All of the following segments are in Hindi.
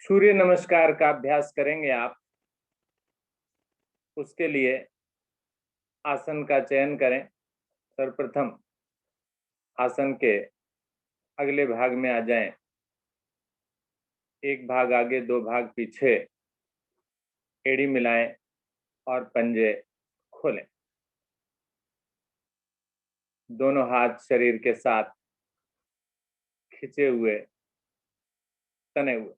सूर्य नमस्कार का अभ्यास करेंगे आप। उसके लिए आसन का चयन करें। सर्वप्रथम आसन के अगले भाग में आ जाएं। एक भाग आगे, दो भाग पीछे, एड़ी मिलाएं और पंजे खोलें। दोनों हाथ शरीर के साथ खिंचे हुए, तने हुए।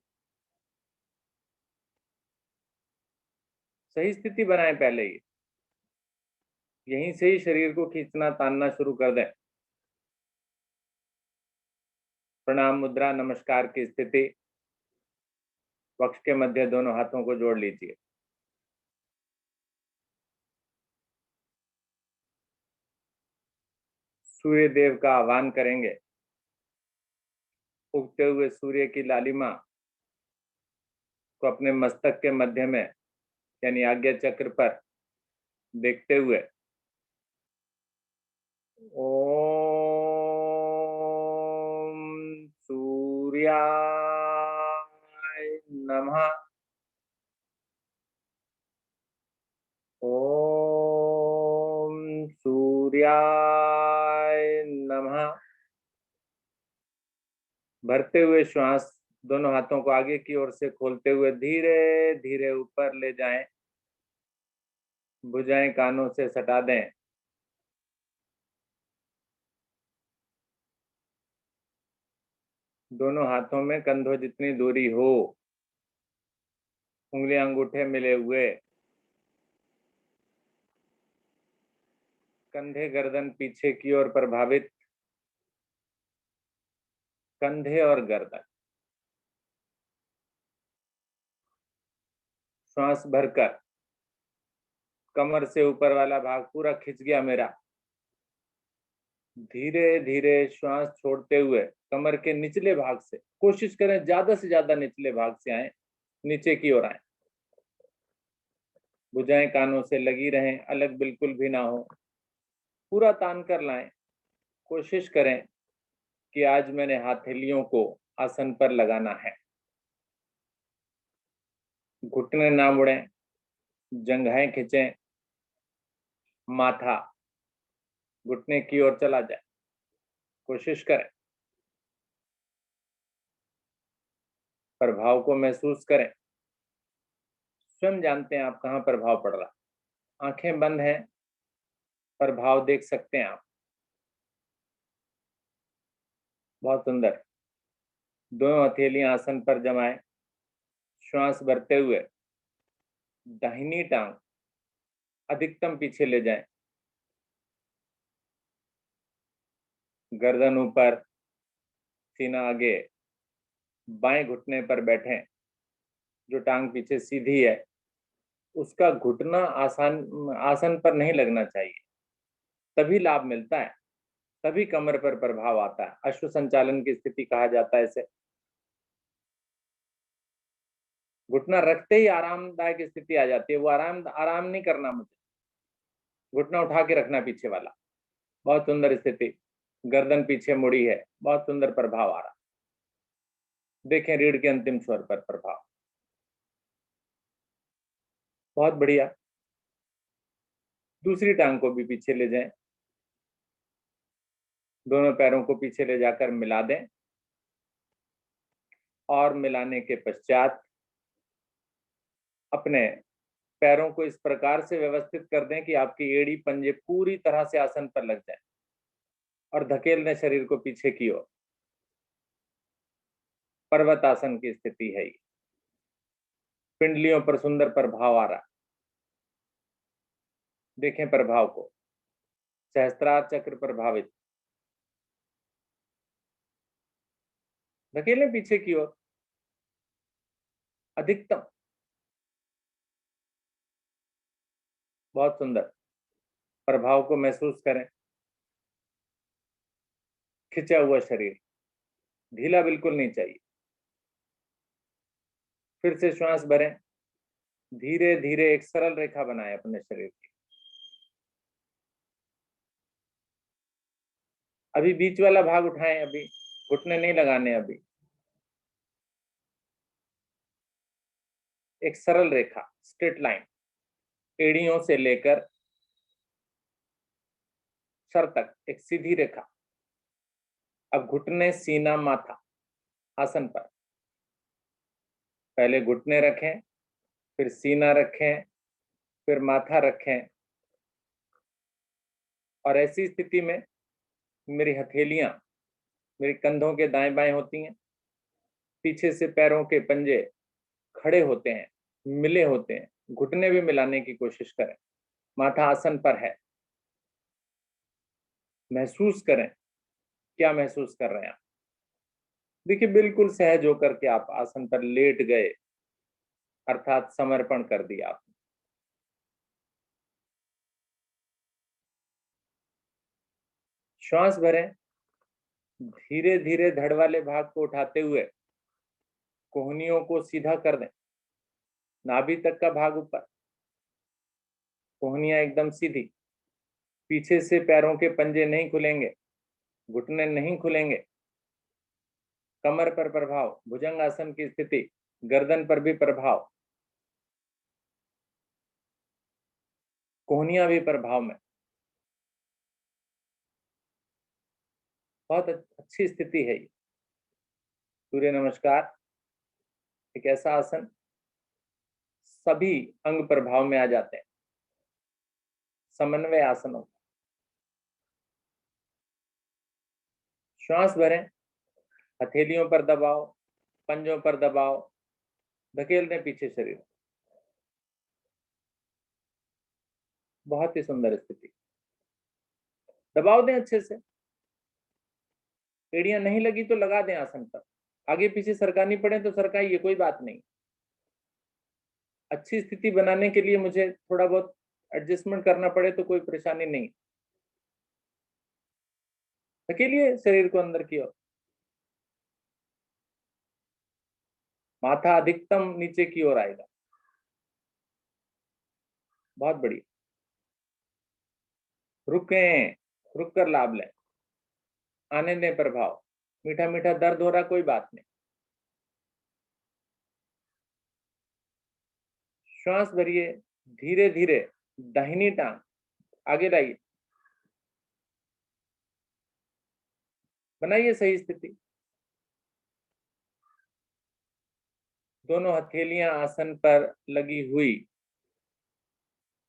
सही स्थिति बनाएं। पहले ही यहीं से ही शरीर को खींचना तानना शुरू कर दें। प्रणाम मुद्रा, नमस्कार की स्थिति। वक्ष के मध्य दोनों हाथों को जोड़ लीजिए। सूर्य देव का आह्वान करेंगे। उगते हुए सूर्य की लालिमा को अपने मस्तक के मध्य में यानी आज्ञा चक्र पर देखते हुए ओम सूर्याय नमः, ओम सूर्याय नमः। भरते हुए श्वास दोनों हाथों को आगे की ओर से खोलते हुए धीरे धीरे ऊपर ले जाएं। भुजाएं कानों से सटा दें। दोनों हाथों में कंधों जितनी दूरी हो, उंगलियां अंगूठे मिले हुए, कंधे गर्दन पीछे की ओर प्रभावित, कंधे और गर्दन। श्वास भरकर कमर से ऊपर वाला भाग पूरा खिंच गया मेरा। धीरे धीरे श्वास छोड़ते हुए कमर के निचले भाग से कोशिश करें, ज्यादा से ज्यादा निचले भाग से आए, नीचे की ओर आए। भुजाएं कानों से लगी रहें, अलग बिल्कुल भी ना हो। पूरा तान कर लाएं। कोशिश करें कि आज मैंने हथेलियों को आसन पर लगाना है। घुटने ना मुड़ें, जंघाएं खींचें, माथा घुटने की ओर चला जाए। कोशिश करें। प्रभाव को महसूस करें। स्वयं जानते हैं आप कहां प्रभाव पड़ रहा। आंखें बंद हैं, प्रभाव देख सकते हैं आप। बहुत सुंदर। दोनों हथेलियां आसन पर जमाएं। श्वास भरते हुए दाहिनी टांग अधिकतम पीछे ले जाएं। गर्दन ऊपर, सीना आगे। बाएं घुटने पर बैठें। जो टांग पीछे सीधी है उसका घुटना आसन पर नहीं लगना चाहिए, तभी लाभ मिलता है, तभी कमर पर प्रभाव आता है। अश्व संचालन की स्थिति कहा जाता है इसे। घुटना रखते ही आरामदायक स्थिति आ जाती है। वो आराम नहीं करना मुझे, घुटना उठा के रखना पीछे वाला। बहुत सुंदर स्थिति। गर्दन पीछे मुड़ी है, बहुत सुंदर प्रभाव आ रहा। देखें रीढ़ के अंतिम छोर पर प्रभाव। बहुत बढ़िया। दूसरी टांग को भी पीछे ले जाएं। दोनों पैरों को पीछे ले जाकर मिला दें और मिलाने के पश्चात अपने पैरों को इस प्रकार से व्यवस्थित कर दें कि आपकी एड़ी पंजे पूरी तरह से आसन पर लग जाए और धकेल दें शरीर को पीछे की ओर। पर्वत आसन की स्थिति है ये। पिंडलियों पर सुंदर प्रभाव आ रहा। देखें प्रभाव को। सहस्त्रार चक्र प्रभावित। धकेलें पीछे की ओर अधिकतम। बहुत सुंदर। प्रभाव को महसूस करें। खिंचा हुआ शरीर, ढीला बिल्कुल नहीं चाहिए। फिर से श्वास भरें। धीरे धीरे एक सरल रेखा बनाएं अपने शरीर की। अभी बीच वाला भाग उठाएं। अभी घुटने नहीं लगाने। अभी एक सरल रेखा, स्ट्रेट लाइन, एड़ियों से लेकर सर तक एक सीधी रेखा। अब घुटने, सीना, माथा आसन पर। पहले घुटने रखें, फिर सीना रखें, फिर माथा रखें, और ऐसी स्थिति में मेरी हथेलियां मेरे कंधों के दाएं बाएं होती हैं। पीछे से पैरों के पंजे खड़े होते हैं, मिले होते हैं। घुटने भी मिलाने की कोशिश करें। माथा आसन पर है। महसूस करें, क्या महसूस कर रहे हैं आप। देखिए, बिल्कुल सहज होकर के आप आसन पर लेट गए, अर्थात समर्पण कर दिया आपने। श्वास भरें। धीरे धीरे धड़ वाले भाग को उठाते हुए कोहनियों को सीधा कर दें। नाभि तक का भाग ऊपर, कोहनियां एकदम सीधी। पीछे से पैरों के पंजे नहीं खुलेंगे, घुटने नहीं खुलेंगे। कमर पर प्रभाव, भुजंगासन की स्थिति, गर्दन पर भी प्रभाव, कोहनियां भी प्रभाव में। बहुत अच्छी स्थिति है ये। सूर्य नमस्कार एक ऐसा आसन, सभी अंग प्रभाव में आ जाते हैं। समन्वय आसन होता है। श्वास भरें। हथेलियों पर दबाव, पंजों पर दबाव, धकेल दें पीछे शरीर। बहुत ही सुंदर स्थिति। दबाव दें अच्छे से। एड़ियां नहीं लगी तो लगा दें आसन पर। आगे पीछे सरकानी पड़े तो सरकाइए, कोई बात नहीं। अच्छी स्थिति बनाने के लिए मुझे थोड़ा बहुत एडजस्टमेंट करना पड़े तो कोई परेशानी नहीं। धकेलिए शरीर को अंदर की ओर। माथा अधिकतम नीचे की ओर आएगा। बहुत बढ़िया। रुकें, रुक कर लाभ लें। आने दें प्रभाव। मीठा मीठा दर्द हो रहा, कोई बात नहीं। श्वास भरिए। धीरे धीरे दाहिनी टांग आगे लाइए। बनाइए सही स्थिति। दोनों हथेलियां आसन पर लगी हुई।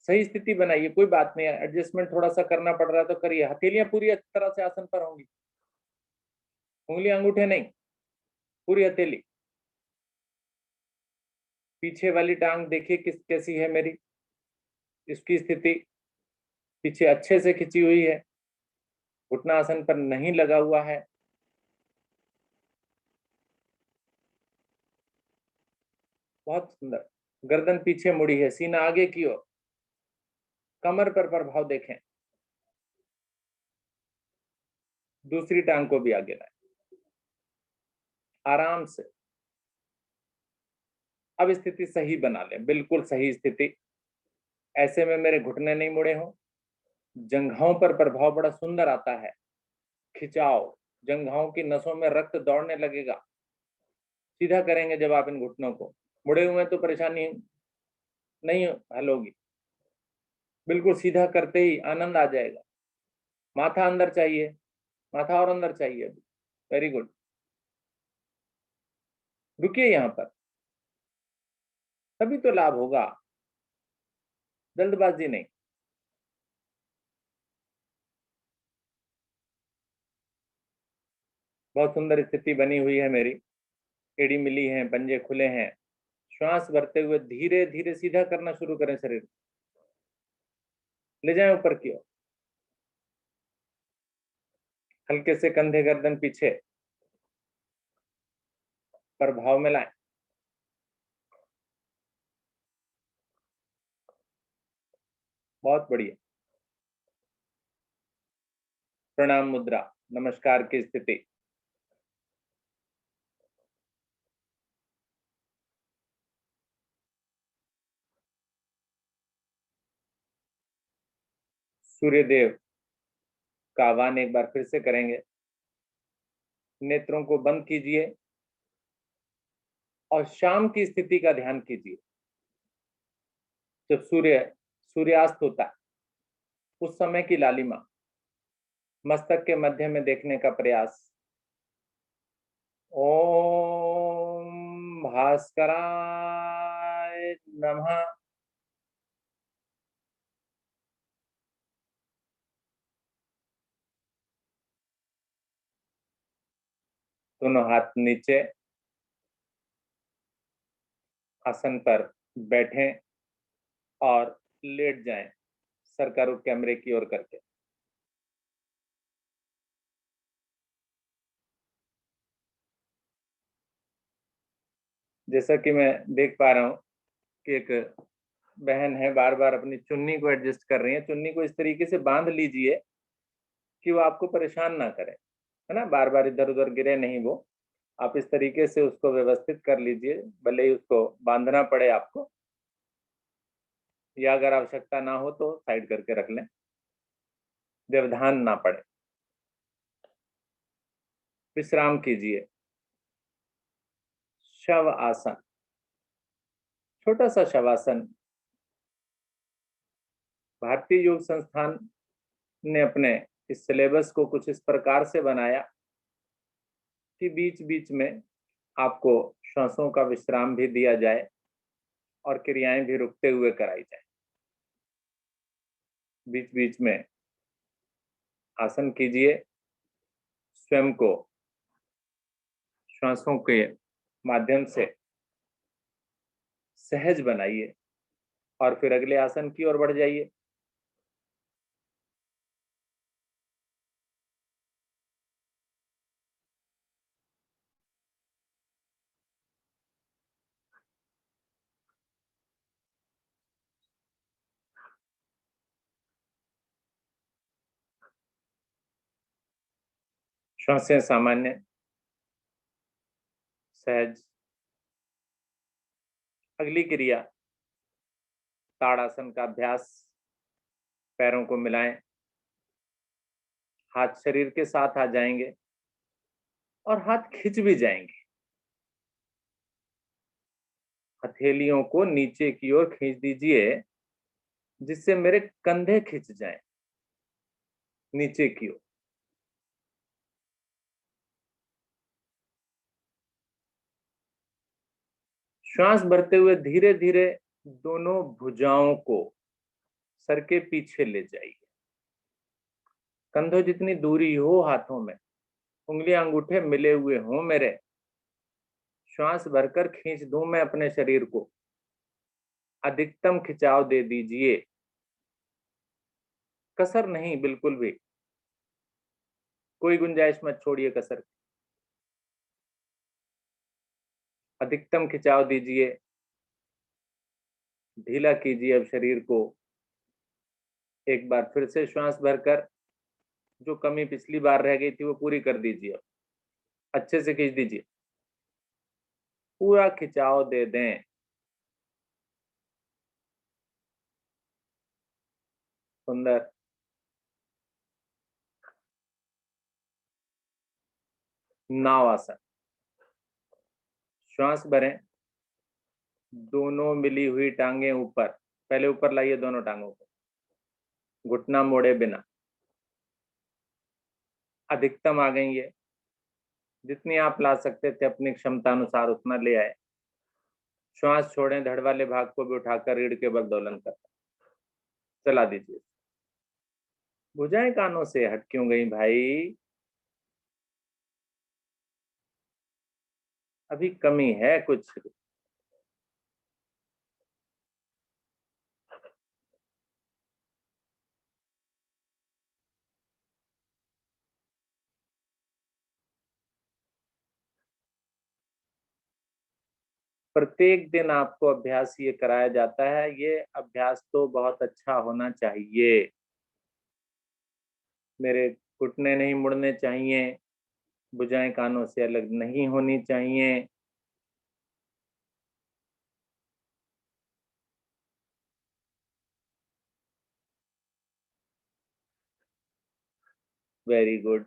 सही स्थिति बनाइए, कोई बात नहीं है। एडजस्टमेंट थोड़ा सा करना पड़ रहा है तो करिए। हथेलियां पूरी अच्छी तरह से आसन पर होंगी, उंगली अंगूठे नहीं, पूरी हथेली। पीछे वाली टांग देखिए कैसी है मेरी, इसकी स्थिति पीछे अच्छे से खिंची हुई है, घुटना आसन पर नहीं लगा हुआ है। बहुत सुंदर। गर्दन पीछे मुड़ी है, सीना आगे की ओर। कमर पर प्रभाव देखें। दूसरी टांग को भी आगे लाएं, आराम से। अब स्थिति सही बना लें, बिल्कुल सही स्थिति। ऐसे में मेरे घुटने नहीं मुड़े हों। जंघाओं पर प्रभाव बड़ा सुंदर आता है। खिंचाव, जंघाओं की नसों में रक्त दौड़ने लगेगा। सीधा करेंगे जब आप इन घुटनों को। मुड़े हुए तो परेशानी नहीं हल होगी। बिल्कुल सीधा करते ही आनंद आ जाएगा। माथा अंदर चाहिए, माथा और अंदर चाहिए। Very good. रुकिए यहां पर, तभी तो लाभ होगा, जल्दबाजी नहीं। बहुत सुंदर स्थिति बनी हुई है मेरी। एड़ी मिली है, पंजे खुले हैं। श्वास भरते हुए धीरे धीरे सीधा करना शुरू करें शरीर। ले जाएं ऊपर की ओर। हल्के से कंधे गर्दन पीछे प्रभाव में लाएं। बहुत बढ़िया। प्रणाम मुद्रा, नमस्कार की स्थिति। सूर्य देव का आह्वान एक बार फिर से करेंगे। नेत्रों को बंद कीजिए और शाम की स्थिति का ध्यान कीजिए। जब सूर्यास्त होता है उस समय की लालिमा, मस्तक के मध्य में देखने का प्रयास। ओम भास्कराय नमः। दोनों हाथ नीचे, आसन पर बैठें और लेट जाएं, सर का रुख कैमरे की ओर करके। जैसा कि मैं देख पा रहा हूं कि एक बहन है बार बार अपनी चुन्नी को एडजस्ट कर रही है। चुन्नी को इस तरीके से बांध लीजिए कि वो आपको परेशान ना करे, है ना, बार बार इधर उधर गिरे नहीं वो। आप इस तरीके से उसको व्यवस्थित कर लीजिए, भले ही उसको बांधना पड़े आपको, या अगर आवश्यकता ना हो तो साइड करके रख लें, व्यवधान ना पड़े। विश्राम कीजिए। शव आसन, छोटा सा शवासन। भारतीय योग संस्थान ने अपने इस सिलेबस को कुछ इस प्रकार से बनाया कि बीच बीच में आपको श्वासों का विश्राम भी दिया जाए और क्रियाएं भी रुकते हुए कराई जाए। बीच बीच में आसन कीजिए, स्वयं को श्वासों के माध्यम से सहज बनाइए और फिर अगले आसन की ओर बढ़ जाइए। श्वासें सामान्य, सहज। अगली क्रिया ताड़ासन का अभ्यास। पैरों को मिलाएं, हाथ शरीर के साथ आ जाएंगे और हाथ खिंच भी जाएंगे। हथेलियों को नीचे की ओर खींच दीजिए जिससे मेरे कंधे खिंच जाएं नीचे की ओर। श्वास भरते हुए धीरे धीरे दोनों भुजाओं को सर के पीछे ले जाइए। कंधों जितनी दूरी हो हाथों में, उंगलियां अंगूठे मिले हुए हों मेरे। श्वास भरकर खींच दूं मैं अपने शरीर को, अधिकतम खिंचाव दे दीजिए। कसर नहीं, बिल्कुल भी कोई गुंजाइश मत छोड़िए कसर की। अधिकतम खिंचाव दीजिए, ढीला कीजिए अब शरीर को। एक बार फिर से श्वास भरकर जो कमी पिछली बार रह गई थी वो पूरी कर दीजिए। अच्छे से खींच दीजिए, पूरा खिंचाव दे दें। सुंदर। नाव आसन। श्वास भरें, दोनों मिली हुई टांगे ऊपर, पहले ऊपर लाइए दोनों टांगों को, घुटना मोड़े बिना। अधिकतम आ गई है, जितनी आप ला सकते थे अपनी क्षमता अनुसार उतना ले आए। श्वास छोड़ें, धड़ वाले भाग को भी उठाकर रीढ़ के बल दोलन कर चला दीजिए। भुजाएं कानों से हट क्यों गई भाई? अभी कमी है कुछ। प्रत्येक दिन आपको अभ्यास ये कराया जाता है, ये अभ्यास तो बहुत अच्छा होना चाहिए। मेरे घुटने नहीं मुड़ने चाहिए, भुजाएं कानों से अलग नहीं होनी चाहिए। Very good.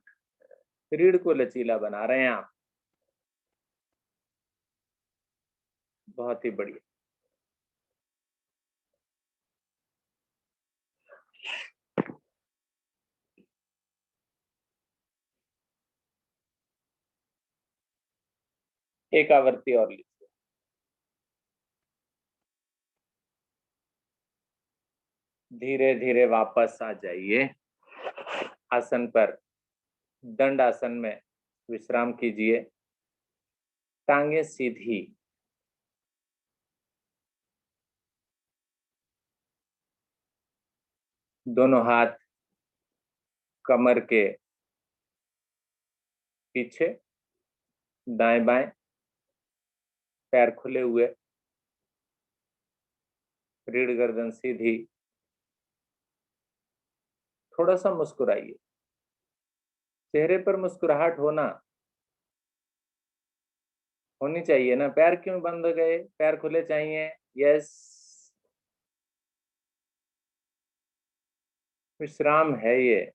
रीढ़ को लचीला बना रहे हैं आप, बहुत ही बढ़िया। एक आवर्ती और लीजिए। धीरे धीरे वापस आ जाइए आसन पर। दंड आसन में विश्राम कीजिए। टांगे सीधी। दोनों हाथ कमर के पीछे, दाएं बाएं, पैर खुले हुए, रीढ़ गर्दन सीधी। थोड़ा सा मुस्कुराइए। चेहरे पर मुस्कुराहट होनी चाहिए ना। पैर क्यों बंद हो गए? पैर खुले चाहिए। यस, विश्राम है ये।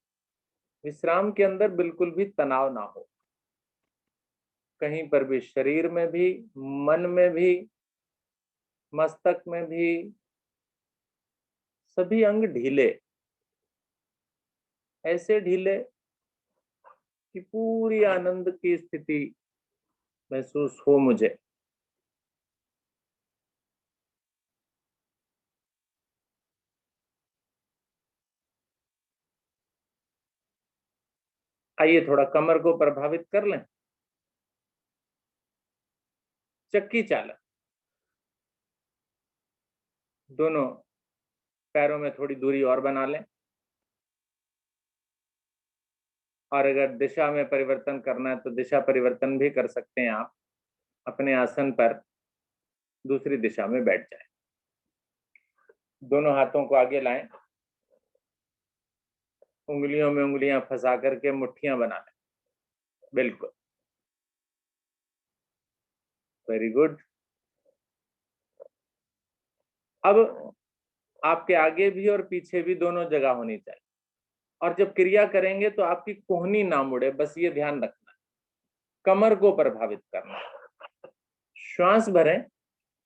विश्राम के अंदर बिल्कुल भी तनाव ना हो, कहीं पर भी, शरीर में भी, मन में भी, मस्तक में भी, सभी अंग ढीले, ऐसे ढीले कि पूरी आनंद की स्थिति महसूस हो मुझे। आइए थोड़ा कमर को प्रभावित कर लें। चक्की चालक। दोनों पैरों में थोड़ी दूरी और बना लें। और अगर दिशा में परिवर्तन करना है तो दिशा परिवर्तन भी कर सकते हैं आप। अपने आसन पर दूसरी दिशा में बैठ जाएं। दोनों हाथों को आगे लाएं। उंगलियों में उंगलियां फंसा करके मुट्ठियां बना लें। बिल्कुल, वेरी गुड। अब आपके आगे भी और पीछे भी दोनों जगह होनी चाहिए। और जब क्रिया करेंगे तो आपकी कोहनी ना मुड़े, बस ये ध्यान रखना है। कमर को प्रभावित करना है। श्वास भरें।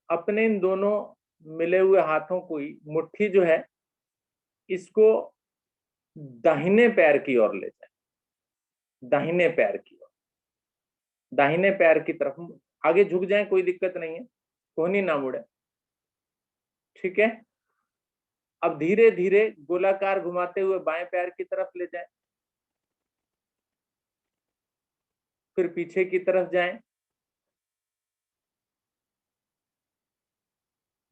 अपने इन दोनों मिले हुए हाथों को ही, मुट्ठी जो है, इसको दाहिने पैर की ओर ले जाए। दाहिने पैर की ओर, दाहिने पैर की तरफ आगे झुक जाएं, कोई दिक्कत नहीं है, कोहनी ना मुड़े। ठीक है। अब धीरे धीरे गोलाकार घुमाते हुए बाएं पैर की तरफ ले जाएं। फिर पीछे की तरफ जाएं।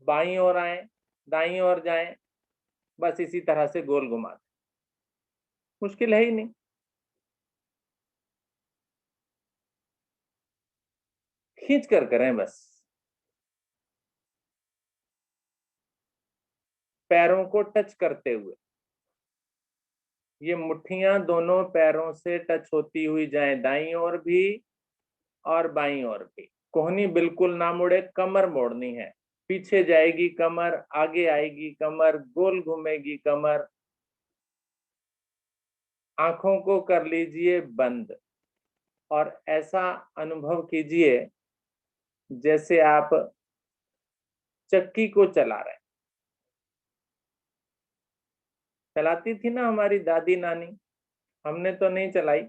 बाईं ओर आए, दाईं ओर जाएं। बस इसी तरह से गोल घुमा दें। मुश्किल है ही नहीं। खींच कर करें बस। पैरों को टच करते हुए ये मुट्ठियां दोनों पैरों से टच होती हुई जाएं, दाईं ओर भी और बाईं ओर भी। कोहनी बिल्कुल ना मुड़े, कमर मोड़नी है। पीछे जाएगी कमर, आगे आएगी कमर, गोल घूमेगी कमर। आंखों को कर लीजिए बंद और ऐसा अनुभव कीजिए जैसे आप चक्की को चला रहे हैं। चलाती थी ना हमारी दादी नानी, हमने तो नहीं चलाई,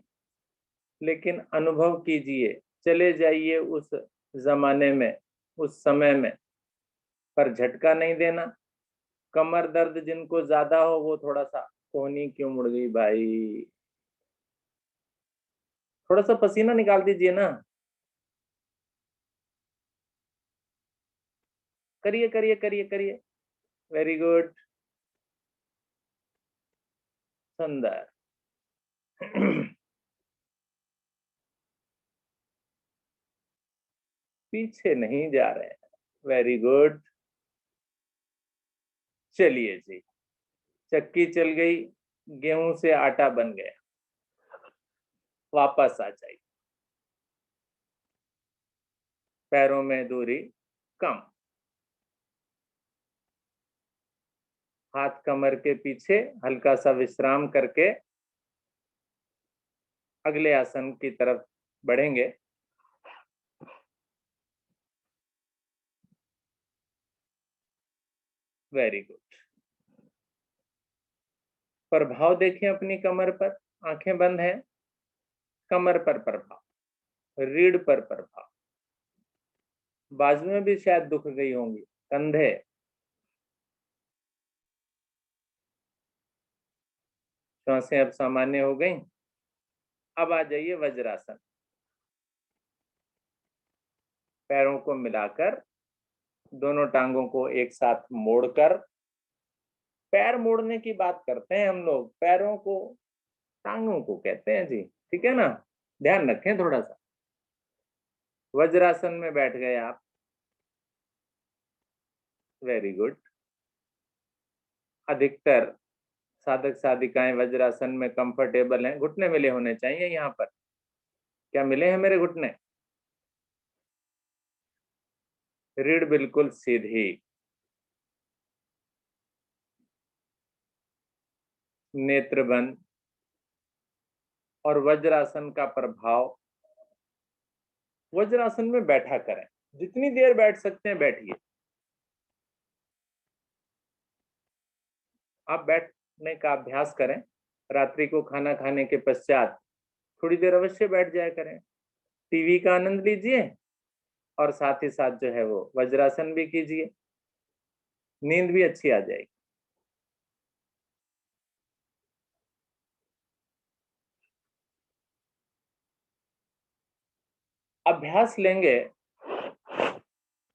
लेकिन अनुभव कीजिए। चले जाइए उस जमाने में, उस समय में, पर झटका नहीं देना। कमर दर्द जिनको ज्यादा हो वो थोड़ा सा, कोहनी क्यों मुड़ गई भाई, थोड़ा सा पसीना निकाल दीजिए ना। करिए करिए करिए करिए। वेरी गुड, सुंदर। पीछे नहीं जा रहे हैं। Very good. चलिए जी, चक्की चल गई, गेहूं से आटा बन गया। वापस आ जाइए। पैरों में दूरी कम। हाथ कमर के पीछे, हल्का सा विश्राम करके अगले आसन की तरफ बढ़ेंगे। Very good. प्रभाव देखें अपनी कमर पर। आंखें बंद हैं। कमर पर प्रभाव, रीढ़ पर प्रभाव, बाजू में भी शायद दुख गई होंगी, कंधे, श्वासें अब सामान्य हो गई। अब आ जाइए वज्रासन। पैरों को मिलाकर, दोनों टांगों को एक साथ मोड़कर, पैर मोड़ने की बात करते हैं हम लोग, पैरों को टांगों को कहते हैं जी, ठीक है ना, ध्यान रखें थोड़ा सा। वज्रासन में बैठ गए आप, वेरी गुड। अधिकतर साधक साधिकाएं वज्रासन में कंफर्टेबल हैं, घुटने मिले होने चाहिए यहाँ पर। क्या मिले हैं मेरे घुटने? रीढ़ बिल्कुल सीधी, नेत्र बंद, और वज्रासन का प्रभाव, वज्रासन में बैठा करें, जितनी देर बैठ सकते हैं बैठिए। आप बैठने का अभ्यास करें, रात्रि को खाना खाने के पश्चात थोड़ी देर अवश्य बैठ जाया करें, टीवी का आनंद लीजिए और साथ ही साथ जो है वो वज्रासन भी कीजिए, नींद भी अच्छी आ जाएगी। अभ्यास लेंगे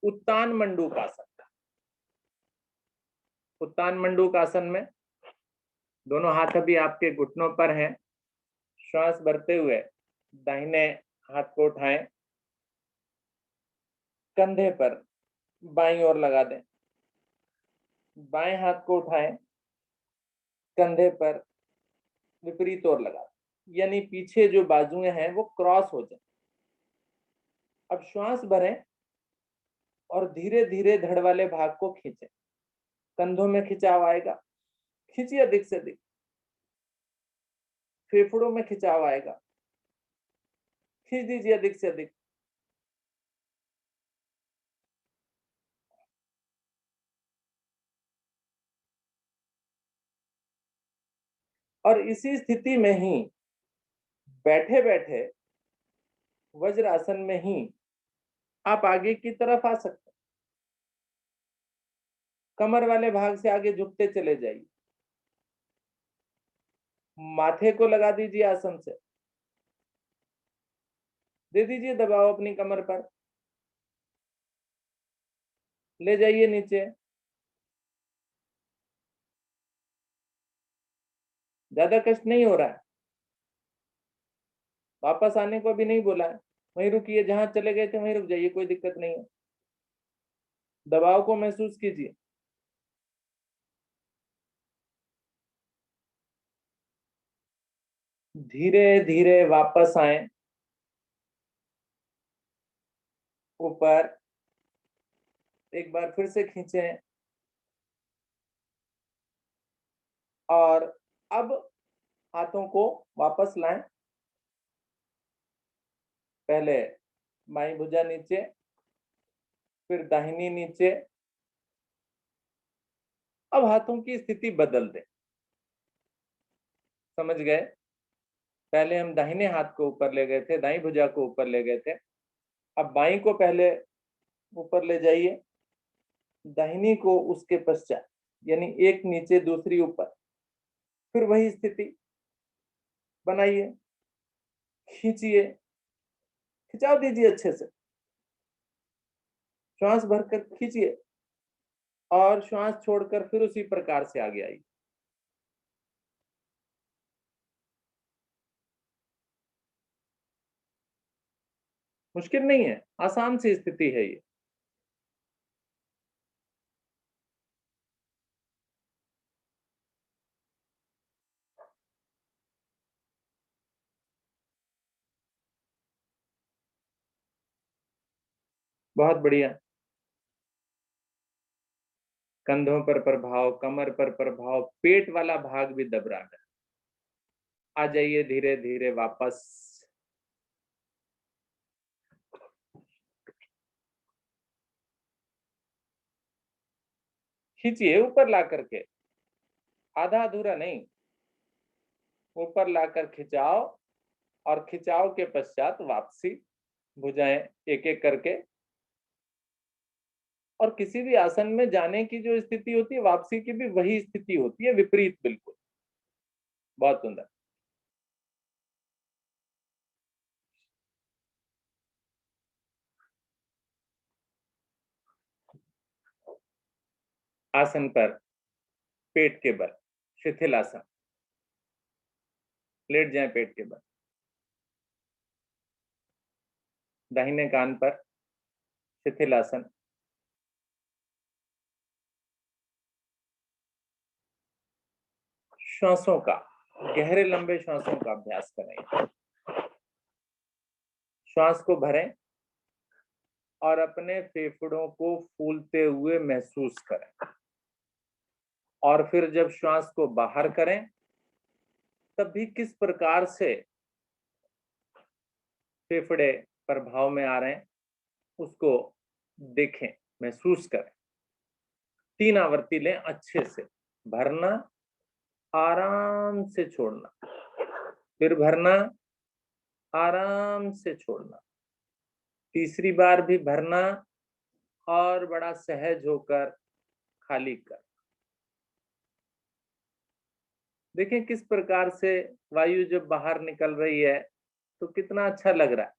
उत्तान मंडूकासन का। उत्तान मंडूकासन में दोनों हाथ अभी आपके घुटनों पर हैं। श्वास भरते हुए दाहिने हाथ को उठाएं, कंधे पर बाईं ओर लगा दें, बाएं हाथ को उठाएं, कंधे पर विपरीत ओर लगा दें, यानी पीछे जो बाजुएं हैं वो क्रॉस हो जाए। अब श्वास भरें और धीरे धीरे धड़ वाले भाग को खींचें, कंधों में खिंचाव आएगा, खींचिए अधिक से अधिक, फेफड़ों में खिंचाव आएगा, खींच दीजिए अधिक से अधिक। और इसी स्थिति में ही बैठे बैठे वज्रासन में ही आप आगे की तरफ आ सकते हैं, कमर वाले भाग से आगे झुकते चले जाइए, माथे को लगा दीजिए आसन से, दे दीजिए दबाव अपनी कमर पर, ले जाइए नीचे, ज्यादा कष्ट नहीं हो रहा है, वापस आने को भी नहीं बोला है, वहीं रुकिए, जहां चले गए थे वहीं रुक जाइए, कोई दिक्कत नहीं है। दबाव को महसूस कीजिए, धीरे धीरे वापस आए ऊपर, एक बार फिर से खींचें, और अब हाथों को वापस लाएं, पहले बाईं भुजा नीचे, फिर दाहिनी नीचे। अब हाथों की स्थिति बदल दें, समझ गए? पहले हम दाहिने हाथ को ऊपर ले गए थे, दाईं भुजा को ऊपर ले गए थे, अब बाईं को पहले ऊपर ले जाइए, दाहिनी को उसके पश्चात, यानी एक नीचे दूसरी ऊपर, फिर वही स्थिति बनाइए, खींचिए, खिंचाव दीजिए अच्छे से, श्वास भरकर खींचिए और श्वास छोड़कर फिर उसी प्रकार से आगे आइए। मुश्किल नहीं है, आसान सी स्थिति है ये। बहुत बढ़िया। कंधों पर प्रभाव, कमर पर प्रभाव, पेट वाला भाग भी दब रहा है। आ जाइए धीरे धीरे वापस, खींचिए ऊपर ला करके, आधा अधूरा नहीं, ऊपर लाकर खिंचाओ, और खिंचाव के पश्चात वापसी, भुजाएं एक एक करके और किसी भी आसन में जाने की जो स्थिति होती है, वापसी की भी वही स्थिति होती है, विपरीत बिल्कुल। बहुत सुंदर। आसन पर पेट के बल, शिथिल आसन। लेट जाएं पेट के बल। दाहिने कान पर शिथिल आसन। श्वासों का, गहरे लंबे श्वासों का अभ्यास करें। श्वास को भरें और अपने फेफड़ों को फूलते हुए महसूस करें, और फिर जब श्वास को बाहर करें तब भी किस प्रकार से फेफड़े प्रभाव में आ रहे हैं उसको देखें, महसूस करें। 3 आवृत्ति लें अच्छे से। भरना, आराम से छोड़ना, फिर भरना, आराम से छोड़ना, तीसरी बार भी भरना और बड़ा सहज होकर खाली कर। देखें किस प्रकार से वायु जब बाहर निकल रही है तो कितना अच्छा लग रहा है।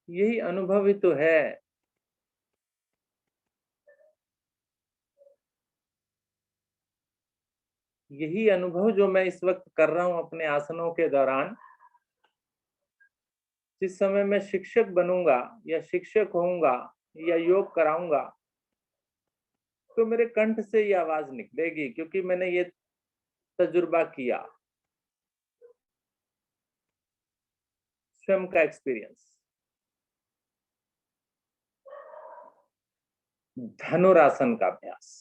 यही अनुभव ही तो है। यही अनुभव जो मैं इस वक्त कर रहा हूं अपने आसनों के दौरान। जिस समय मैं शिक्षक बनूंगा या शिक्षक होऊंगा या योग कराऊंगा तो मेरे कंठ से ये आवाज निकलेगी, क्योंकि मैंने ये तजुर्बा किया, स्वयं का एक्सपीरियंस। धनुरासन का अभ्यास।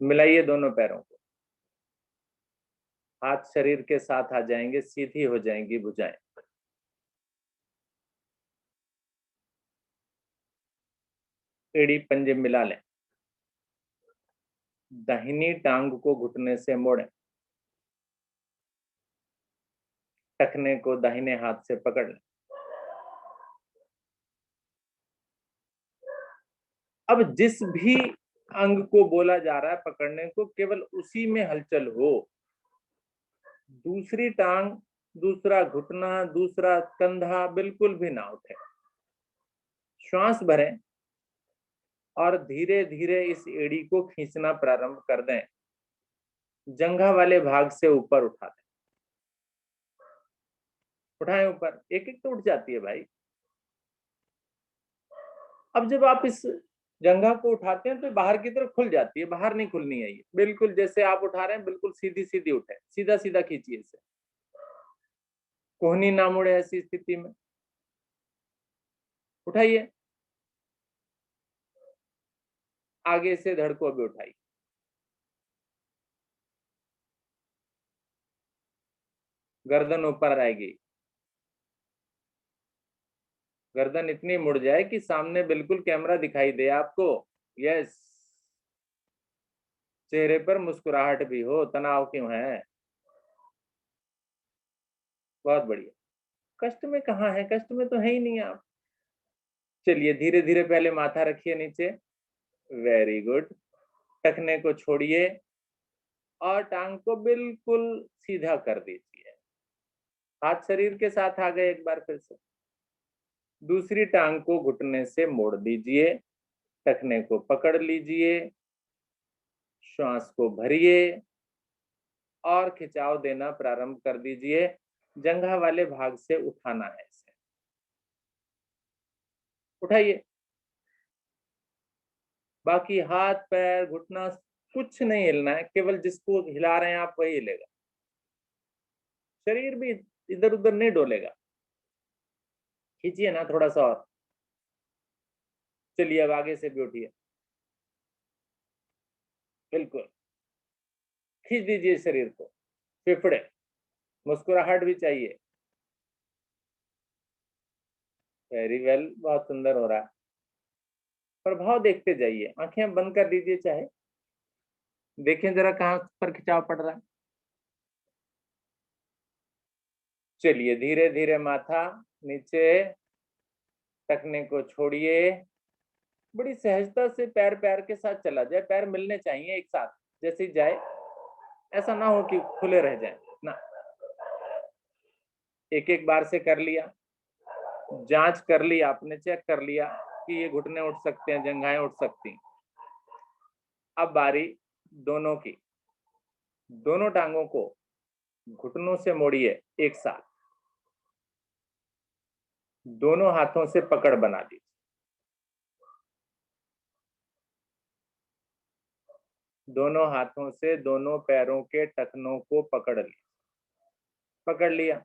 मिलाइए दोनों पैरों को, हाथ शरीर के साथ आ जाएंगे, सीधी हो जाएंगी भुजाएं। एड़ी पंजे मिला लें। दाहिनी टांग को घुटने से मोड़ें। टखने को दाहिने हाथ से पकड़ लें। अब जिस भी अंग को बोला जा रहा है पकड़ने को, केवल उसी में हलचल हो। दूसरी टांग, दूसरा घुटना, दूसरा कंधा बिल्कुल भी ना उठे। श्वास भरें और धीरे धीरे इस एड़ी को खींचना प्रारंभ कर दें। जंघा वाले भाग से ऊपर उठा दें। उठाएं ऊपर, एक एक तो उठ जाती है भाई। अब जब आप इस जंघा को उठाते हैं तो बाहर की तरफ खुल जाती है, बाहर नहीं खुलनी है। ये बिल्कुल जैसे आप उठा रहे हैं, बिल्कुल सीधी सीधी उठे, सीधा सीधा खींचिए इसे। कोहनी ना मुड़े ऐसी स्थिति में। उठाइए, आगे से धड़ को भी उठाइए। गर्दन ऊपर आएगी। गर्दन इतनी मुड़ जाए कि सामने बिल्कुल कैमरा दिखाई दे आपको। यस। चेहरे पर मुस्कुराहट भी हो, तनाव क्यों है। बहुत बढ़िया। कष्ट में कहाँ है, कष्ट में तो है ही नहीं आप। चलिए धीरे धीरे पहले माथा रखिए नीचे। Very good. टखने को छोड़िए और टांग को बिल्कुल सीधा कर दीजिए। हाथ शरीर के साथ आ गए एक बार फिर से। दूसरी टांग को घुटने से मोड़ दीजिए, टखने को पकड़ लीजिए, श्वास को भरिए और खिंचाव देना प्रारंभ कर दीजिए। जंघा वाले भाग से उठाना है इसे। उठाइए। बाकी हाथ पैर घुटना कुछ नहीं हिलना है, केवल जिसको हिला रहे हैं आप वही हिलेगा। शरीर भी इधर उधर नहीं डोलेगा। खींचिए ना थोड़ा सा और। चलिए अब आगे से भी उठिए। बिल्कुल खींच दीजिए शरीर को, फेफड़े। मुस्कुराहट भी चाहिए। वेरी वेल, बहुत सुंदर हो रहा है। प्रभाव देखते जाइए, आंखें बंद कर लीजिए चाहे। देखें जरा कहां पर खिंचाव पड़ रहा है। चलिए धीरे धीरे माथा नीचे, टखने को छोड़िए, बड़ी सहजता से पैर पैर के साथ चला जाए, पैर मिलने चाहिए एक साथ, जैसे जाए, ऐसा ना हो कि खुले रह जाए ना। एक एक बार से कर लिया, जांच कर ली आपने, चेक कर लिया कि ये घुटने उठ सकते हैं, जंघाएं उठ सकती। अब बारी दोनों की, दोनों टांगों को घुटनों से मोड़िए एक साथ, दोनों हाथों से पकड़ बना लीजिए, दोनों हाथों से दोनों पैरों के टखनों को पकड़ लिया, पकड़ लिया,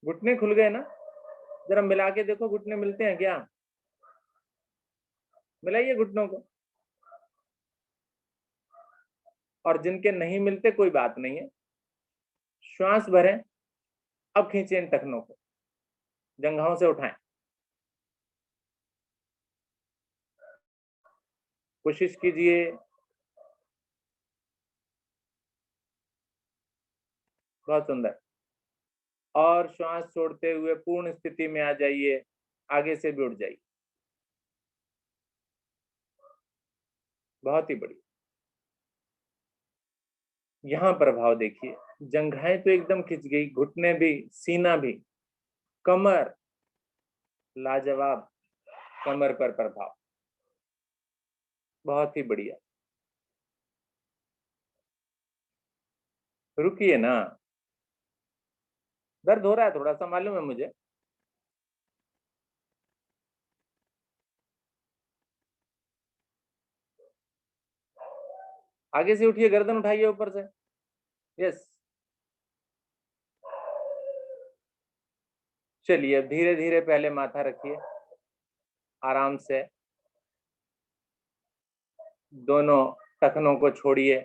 घुटने खुल गए ना, जरा मिला के देखो घुटने मिलते हैं क्या, मिलाइए घुटनों को। और जिनके नहीं मिलते कोई बात नहीं है, श्वास भरें, अब खींचे इन टखनों को, जंघाओं से उठाएं, कोशिश कीजिए, बहुत सुंदर। और श्वास छोड़ते हुए पूर्ण स्थिति में आ जाइए, आगे से भी उठ जाइए, बहुत ही बढ़िया। यहां प्रभाव देखिए, जंघाएं तो एकदम खिंच गई, घुटने भी, सीना भी, कमर, लाजवाब, कमर पर प्रभाव, बहुत ही बढ़िया। रुकिए ना, दर्द हो रहा है थोड़ा सा, मालूम है मुझे। आगे से उठिए, गर्दन उठाइए ऊपर से, यस। चलिए अब धीरे धीरे पहले माथा रखिए, आराम से, दोनों टखनों को छोड़िए,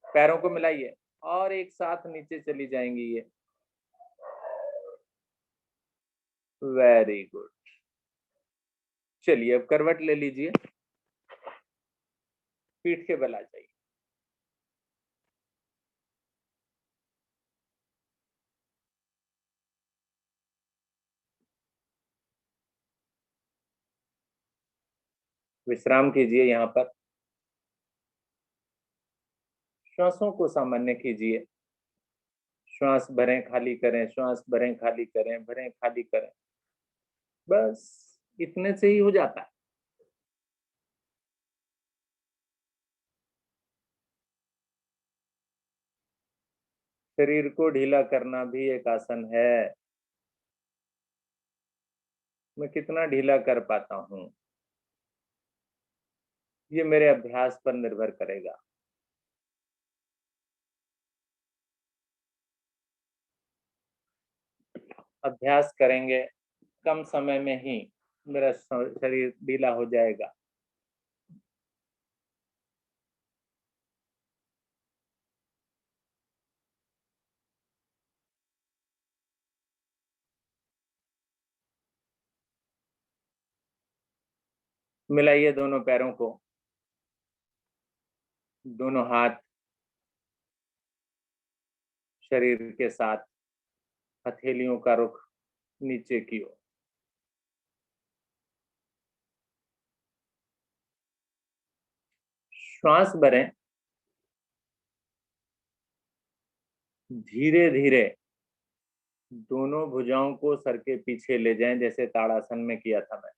पैरों को मिलाइए और एक साथ नीचे चली जाएंगी ये, वेरी गुड। चलिए अब करवट ले लीजिए, पीठ के बल आ जाइए, विश्राम कीजिए, यहाँ पर श्वासों को सामान्य कीजिए, श्वास भरें खाली करें, श्वास भरें खाली करें, भरें खाली करें, बस इतने से ही हो जाता है। शरीर को ढीला करना भी एक आसन है, मैं कितना ढीला कर पाता हूं, ये मेरे अभ्यास पर निर्भर करेगा। अभ्यास करेंगे, कम समय में ही मेरा शरीर ढीला हो जाएगा। मिलाइए दोनों पैरों को, दोनों हाथ शरीर के साथ, हथेलियों का रुख नीचे की ओर, श्वास भरें, धीरे धीरे दोनों भुजाओं को सर के पीछे ले जाएं, जैसे ताड़ासन में किया था मैं।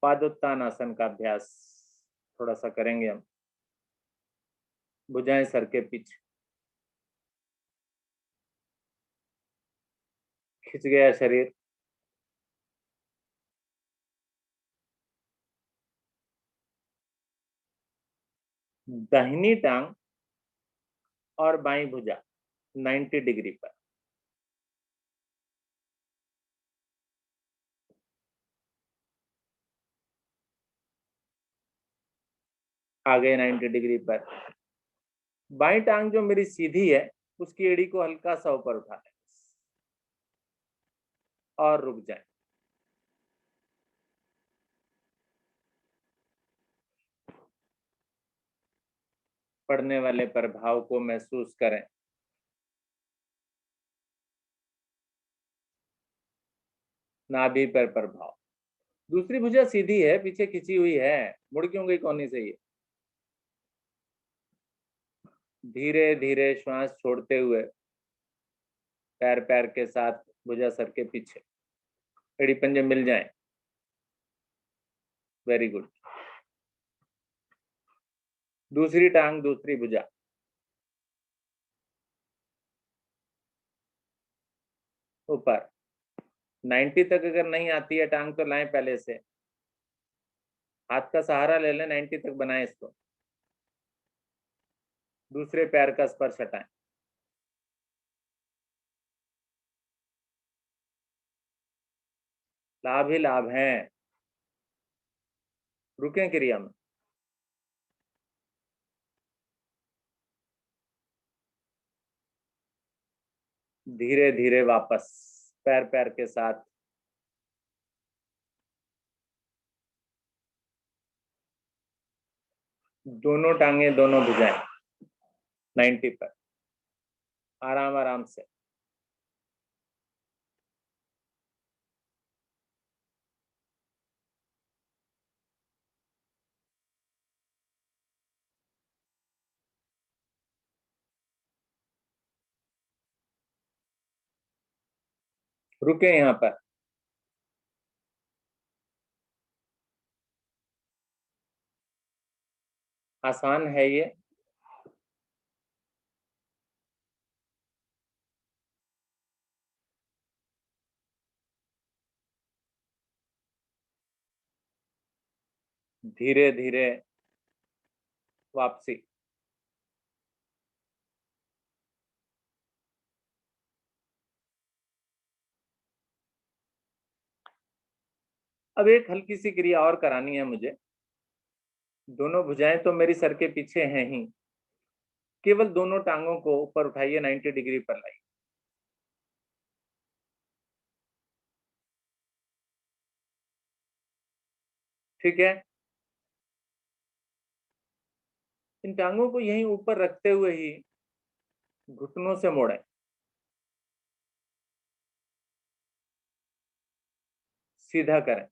पादोत्तान आसन का अभ्यास थोड़ा सा करेंगे हम, भुजाएं सर के पीछे, खिंच गया शरीर, दाहिनी टांग और बाईं भुजा 90 डिग्री पर, आगे 90 डिग्री पर, बाईं टांग जो मेरी सीधी है उसकी एड़ी को हल्का सा ऊपर उठा लें और रुक जाए। पड़ने वाले प्रभाव को महसूस करें, नाभि पर प्रभाव। दूसरी भुजा सीधी है, पीछे खिंची हुई है, मुड़ क्यों गई कोहनी से? ये धीरे धीरे श्वास छोड़ते हुए पैर पैर के साथ भुजा सर के पीछे, एड़ी पंजे मिल जाएं। Very good. दूसरी टांग, दूसरी भुजा ऊपर। 90 तक अगर नहीं आती है टांग तो लाएं पहले से, हाथ का सहारा ले लें, 90 तक बनाएं इसको। दूसरे पैर का स्पर्श हटाएं। लाभ ही लाभ है। रुकें क्रिया में। धीरे धीरे वापस पैर पैर के साथ। दोनों टांगे, दोनों भुजाएं 90 पर, आराम आराम से। रुके यहाँ पर। आसान है ये। धीरे धीरे वापसी। अब एक हल्की सी क्रिया और करानी है मुझे। दोनों भुजाएं तो मेरी सर के पीछे हैं ही, केवल दोनों टांगों को ऊपर उठाइए, 90 डिग्री पर लाइए। ठीक है। इन टांगों को यहीं ऊपर रखते हुए ही घुटनों से मोड़ें, सीधा करें,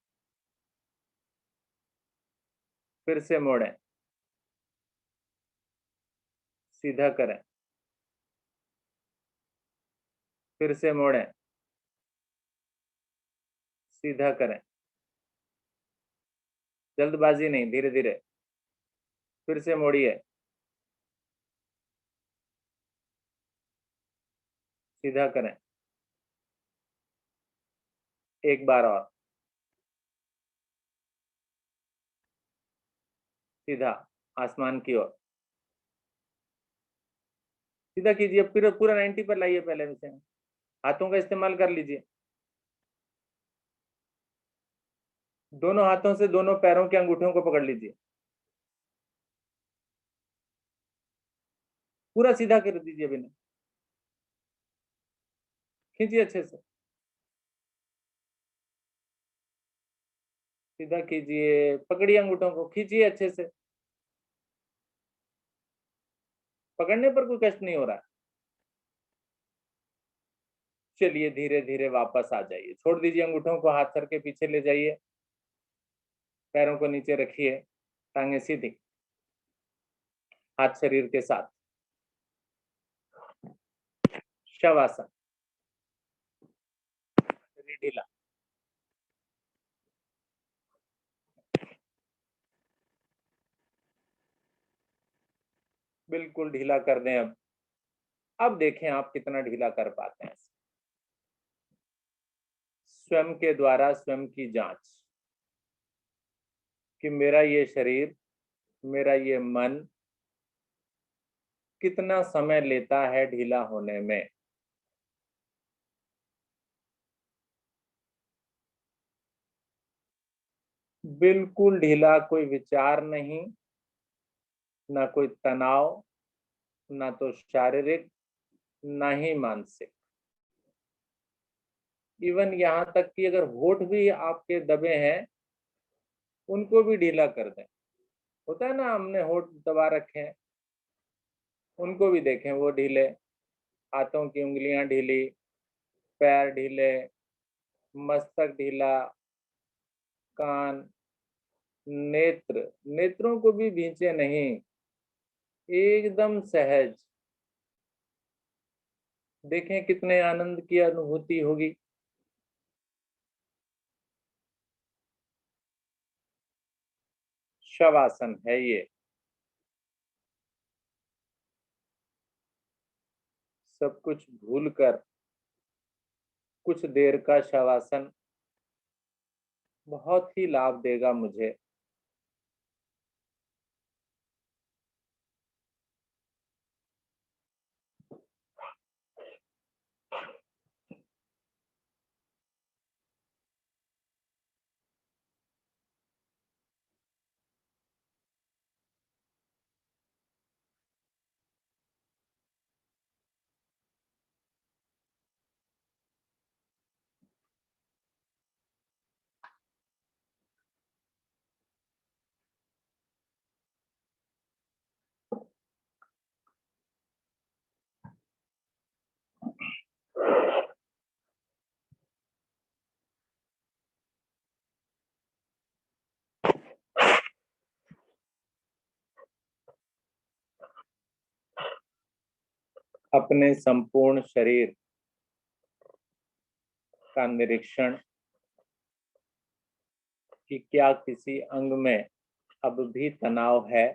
फिर से मोड़ें, सीधा करें, फिर से मोड़ें, सीधा करें। जल्दबाजी नहीं, धीरे धीरे। फिर से मोड़िए, सीधा करें। एक बार और, सीधा आसमान की ओर। सीधा कीजिए, फिर पूरा 90 पर लाइए। पहले से हाथों का इस्तेमाल कर लीजिए। दोनों हाथों से दोनों पैरों के अंगूठों को पकड़ लीजिए, पूरा सीधा कर दीजिए बिना। खींचिए अच्छे से, सीधा कीजिए, पकड़िए अंगूठों को, खींचिए अच्छे से। पकड़ने पर कोई कष्ट नहीं हो रहा। चलिए धीरे धीरे वापस आ जाइए, छोड़ दीजिए अंगूठों को, हाथ सर के पीछे ले जाइए, पैरों को नीचे रखिए, टांगे सीधी, हाथ शरीर के साथ। शवासन, शरीर ढीला। बिल्कुल ढीला कर दें। अब देखें आप कितना ढीला कर पाते हैं। स्वयं के द्वारा स्वयं की जांच कि मेरा ये शरीर, मेरा ये मन कितना समय लेता है ढीला होने में। बिल्कुल ढीला, कोई विचार नहीं, ना कोई तनाव, ना तो शारीरिक, ना ही मानसिक। इवन यहाँ तक कि अगर होठ भी आपके दबे हैं, उनको भी ढीला कर दें। होता है ना, हमने होठ दबा रखे हैं, उनको भी देखें वो ढीले। हाथों की उंगलियां ढीली, पैर ढीले, मस्तक ढीला, कान, नेत्र, नेत्रों को भी भींचे नहीं, एकदम सहज। देखें कितने आनंद की अनुभूति होगी। शवासन है ये। सब कुछ भूलकर कुछ देर का शवासन बहुत ही लाभ देगा मुझे। अपने संपूर्ण शरीर का निरीक्षण कि क्या किसी अंग में अब भी तनाव है।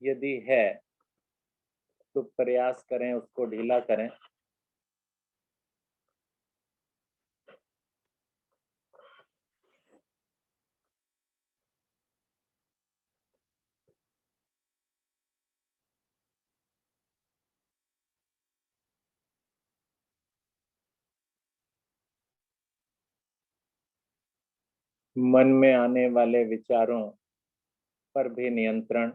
यदि है तो प्रयास करें उसको ढीला करें। मन में आने वाले विचारों पर भी नियंत्रण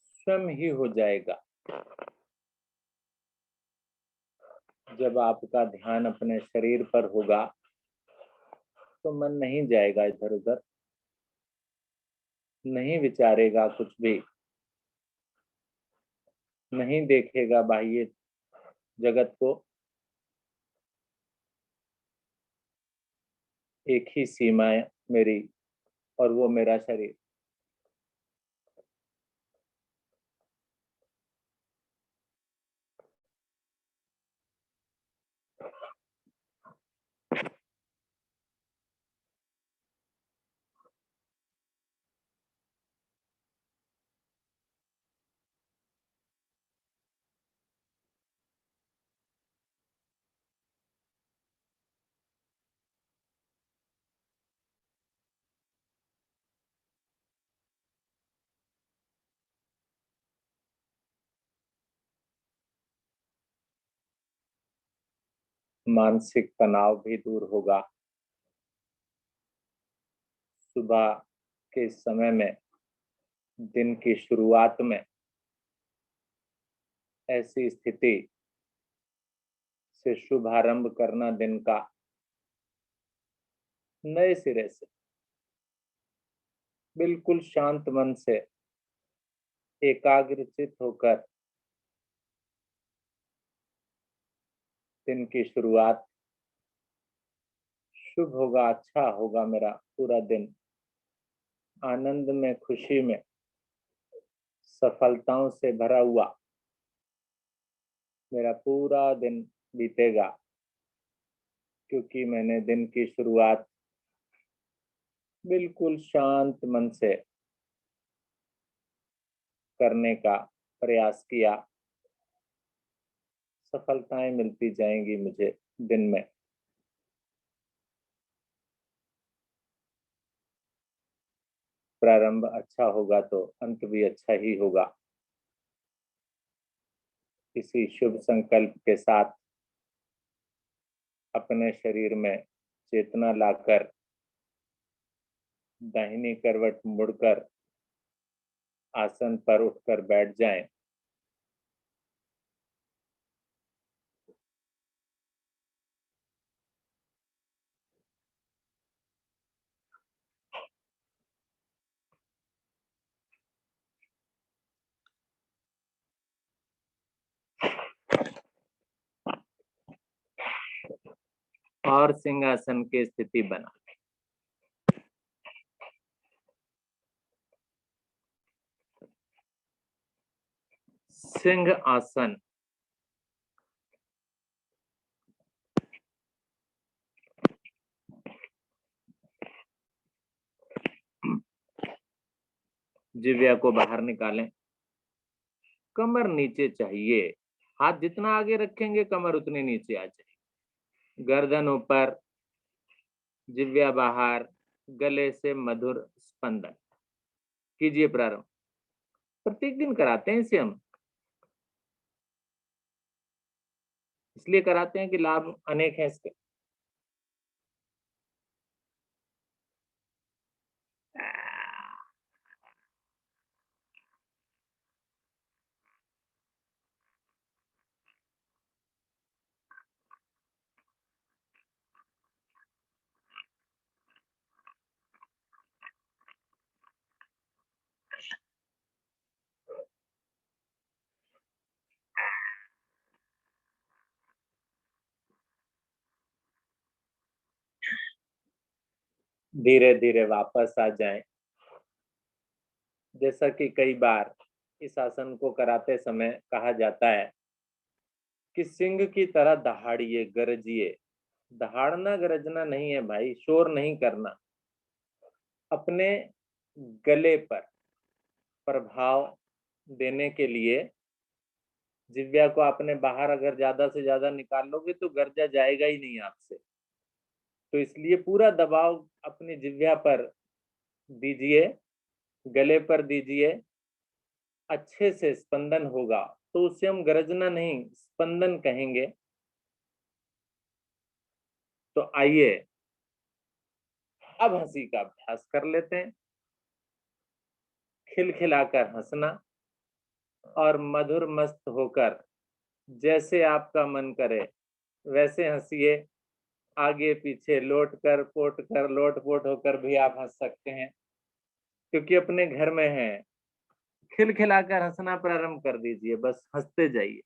स्वयं ही हो जाएगा। जब आपका ध्यान अपने शरीर पर होगा तो मन नहीं जाएगा इधर उधर, नहीं विचारेगा कुछ भी, नहीं देखेगा बाह्य जगत को। एक ही सीमा है मेरी, और वो मेरा शरीर। मानसिक तनाव भी दूर होगा। सुबह के समय में, दिन की शुरुआत में ऐसी स्थिति से शुभारंभ करना दिन का नए सिरे से, बिल्कुल शांत मन से, एकाग्रचित होकर दिन की शुरुआत शुभ होगा, अच्छा होगा। मेरा पूरा दिन आनंद में, खुशी में, सफलताओं से भरा हुआ मेरा पूरा दिन बीतेगा, क्योंकि मैंने दिन की शुरुआत बिल्कुल शांत मन से करने का प्रयास किया। सफलताएं मिलती जाएंगी मुझे दिन में। प्रारंभ अच्छा होगा तो अंत भी अच्छा ही होगा। इसी शुभ संकल्प के साथ अपने शरीर में चेतना लाकर दाहिनी करवट मुड़कर आसन पर उठकर बैठ जाएं। और सिंहासन की स्थिति बना। सिंह आसन। जिह्वा को बाहर निकालें, कमर नीचे चाहिए, हाथ जितना आगे रखेंगे कमर उतनी नीचे आ जाएगी, गर्दन ऊपर, जिह्वा बाहर, गले से मधुर स्पंदन। कीजिए प्रारंभ। प्रत्येक दिन कराते हैं इसे हम, इसलिए कराते हैं कि लाभ अनेक हैं इसके। धीरे धीरे वापस आ जाएं। जैसा कि कई बार इस आसन को कराते समय कहा जाता है कि सिंह की तरह दहाड़िए, गरजिए। दहाड़ना गरजना नहीं है भाई, शोर नहीं करना। अपने गले पर प्रभाव देने के लिए जिह्वा को आपने बाहर अगर ज्यादा से ज्यादा निकाल लोगे तो गर्जा जाएगा ही नहीं आपसे। तो इसलिए पूरा दबाव अपनी जिह्वा पर दीजिए, गले पर दीजिए, अच्छे से स्पंदन होगा तो उसे हम गरजना नहीं स्पंदन कहेंगे। तो आइए अब हंसी का अभ्यास कर लेते हैं। खिलखिलाकर हंसना और मधुर मस्त होकर जैसे आपका मन करे वैसे हंसिए। आगे पीछे लोट पोट होकर भी आप हंस सकते हैं, क्योंकि अपने घर में है। खिलखिलाकर हंसना प्रारंभ कर दीजिए, बस हंसते जाइए।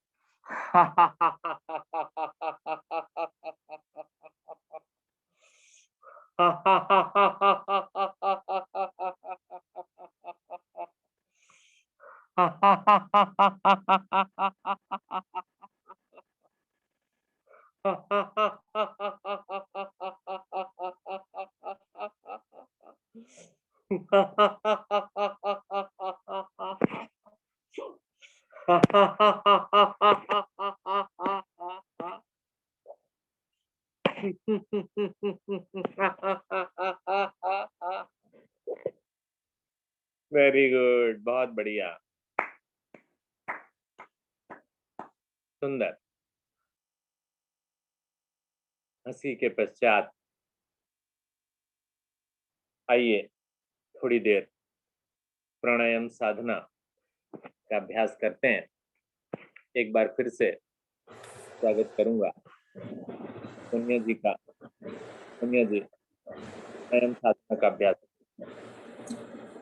वेरी गुड, बहुत बढ़िया, सुंदर। हंसी के पश्चात आइए थोड़ी देर प्राणायाम साधना का अभ्यास करते हैं। एक बार फिर से स्वागत करूंगा सोनिया जी का। सोनिया जी, प्राणायाम साधना का अभ्यास